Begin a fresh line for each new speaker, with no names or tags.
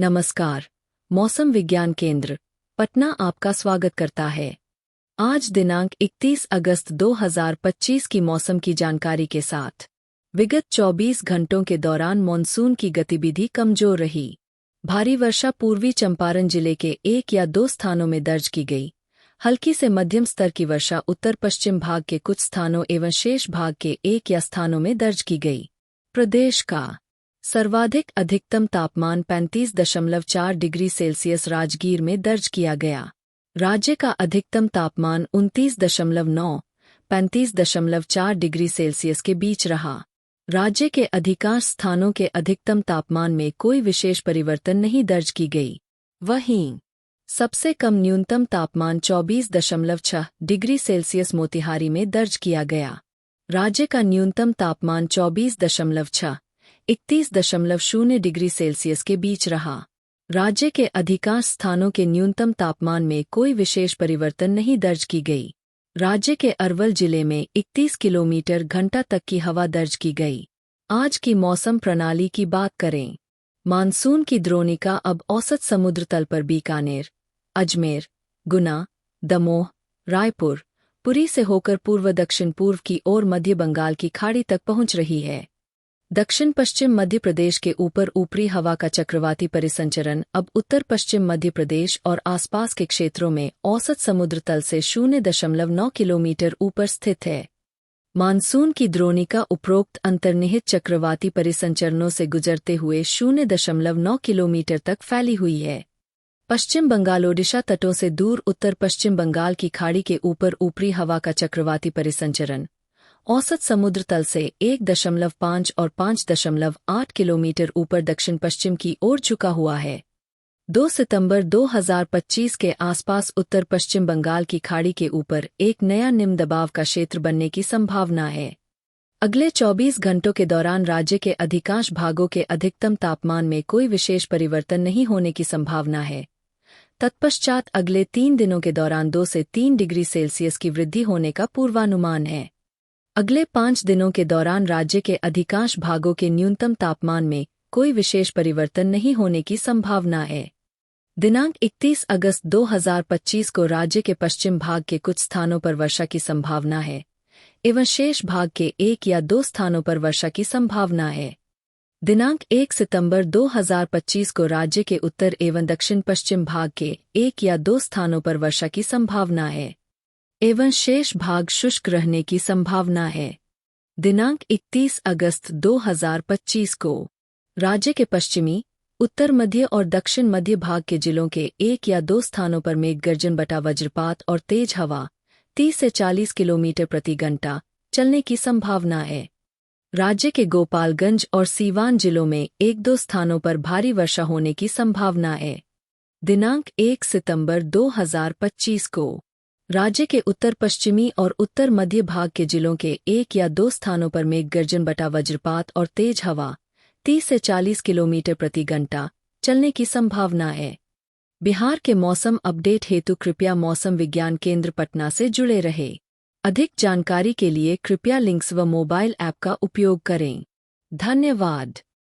नमस्कार। मौसम विज्ञान केंद्र पटना आपका स्वागत करता है। आज दिनांक 31 अगस्त 2025 की मौसम की जानकारी के साथ। विगत 24 घंटों के दौरान मॉनसून की गतिविधि कमजोर रही। भारी वर्षा पूर्वी चंपारण जिले के 1 या 2 स्थानों में दर्ज की गई। हल्की से मध्यम स्तर की वर्षा उत्तर पश्चिम भाग के कुछ स्थानों एवं शेष भाग के 1 या स्थानों में दर्ज की गई। प्रदेश का सर्वाधिक अधिकतम तापमान 35.4 डिग्री सेल्सियस राजगीर में दर्ज किया गया। राज्य का अधिकतम तापमान 29.9, 35.4 डिग्री सेल्सियस के बीच रहा। राज्य के अधिकांश स्थानों के अधिकतम तापमान में कोई विशेष परिवर्तन नहीं दर्ज की गई। वहीं सबसे कम न्यूनतम तापमान 24.6 डिग्री सेल्सियस मोतिहारी में दर्ज किया गया। राज्य का न्यूनतम तापमान 24.6, 31.0 डिग्री सेल्सियस के बीच रहा। राज्य के अधिकांश स्थानों के न्यूनतम तापमान में कोई विशेष परिवर्तन नहीं दर्ज की गई। राज्य के अरवल जिले में 31 किलोमीटर घंटा तक की हवा दर्ज की गई। आज की मौसम प्रणाली की बात करें। मानसून की द्रोणिका अब औसत समुद्र तल पर बीकानेर, अजमेर, गुना, दमोह, रायपुर, पुरी से होकर पूर्व दक्षिण पूर्व की ओर मध्य बंगाल की खाड़ी तक पहुंच रही है। दक्षिण पश्चिम मध्य प्रदेश के ऊपर ऊपरी हवा का चक्रवाती परिसंचरण अब उत्तर पश्चिम मध्य प्रदेश और आसपास के क्षेत्रों में औसत समुद्र तल से 0.9 किलोमीटर ऊपर स्थित है। मानसून की द्रोणिका उपरोक्त अंतर्निहित चक्रवाती परिसंचरणों से गुजरते हुए 0.9 किलोमीटर तक फैली हुई है। पश्चिम बंगाल ओडिशा तटों से दूर उत्तर पश्चिम बंगाल की खाड़ी के ऊपर ऊपरी हवा का चक्रवाती परिसंचरण औसत समुद्र तल से 1.5 और 5.8 किलोमीटर ऊपर दक्षिण पश्चिम की ओर झुका हुआ है। 2 सितंबर 2025 के आसपास उत्तर पश्चिम बंगाल की खाड़ी के ऊपर एक नया निम्न दबाव का क्षेत्र बनने की संभावना है। अगले 24 घंटों के दौरान राज्य के अधिकांश भागों के अधिकतम तापमान में कोई विशेष परिवर्तन नहीं होने की संभावना है। तत्पश्चात अगले 3 दिनों के दौरान 2 से 3 डिग्री सेल्सियस की वृद्धि होने का पूर्वानुमान है। अगले 5 दिनों के दौरान राज्य के अधिकांश भागों के न्यूनतम तापमान में कोई विशेष परिवर्तन नहीं होने की संभावना है। दिनांक 31 अगस्त 2025 को राज्य के पश्चिम भाग के कुछ स्थानों पर वर्षा की संभावना है एवं शेष भाग के 1 या 2 स्थानों पर वर्षा की संभावना है। दिनांक 1 सितंबर 2025 को राज्य के उत्तर एवं दक्षिण पश्चिम भाग के 1 या 2 स्थानों पर वर्षा की संभावना है एवं शेष भाग शुष्क रहने की संभावना है। दिनांक 31 अगस्त 2025 को राज्य के पश्चिमी, उत्तर मध्य और दक्षिण मध्य भाग के जिलों के 1 या 2 स्थानों पर मेघ गर्जन बटा वज्रपात और तेज हवा 30 से 40 किलोमीटर प्रति घंटा चलने की संभावना है। राज्य के गोपालगंज और सीवान जिलों में 1-2 स्थानों पर भारी वर्षा होने की संभावना है। दिनांक 1 सितंबर 2025 को राज्य के उत्तर पश्चिमी और उत्तर मध्य भाग के जिलों के 1 या 2 स्थानों पर मेघ गर्जन बटा वज्रपात और तेज हवा 30 से 40 किलोमीटर प्रति घंटा चलने की संभावना है। बिहार के मौसम अपडेट हेतु कृपया मौसम विज्ञान केंद्र पटना से जुड़े रहे। अधिक जानकारी के लिए कृपया लिंक्स व मोबाइल ऐप का उपयोग करें। धन्यवाद।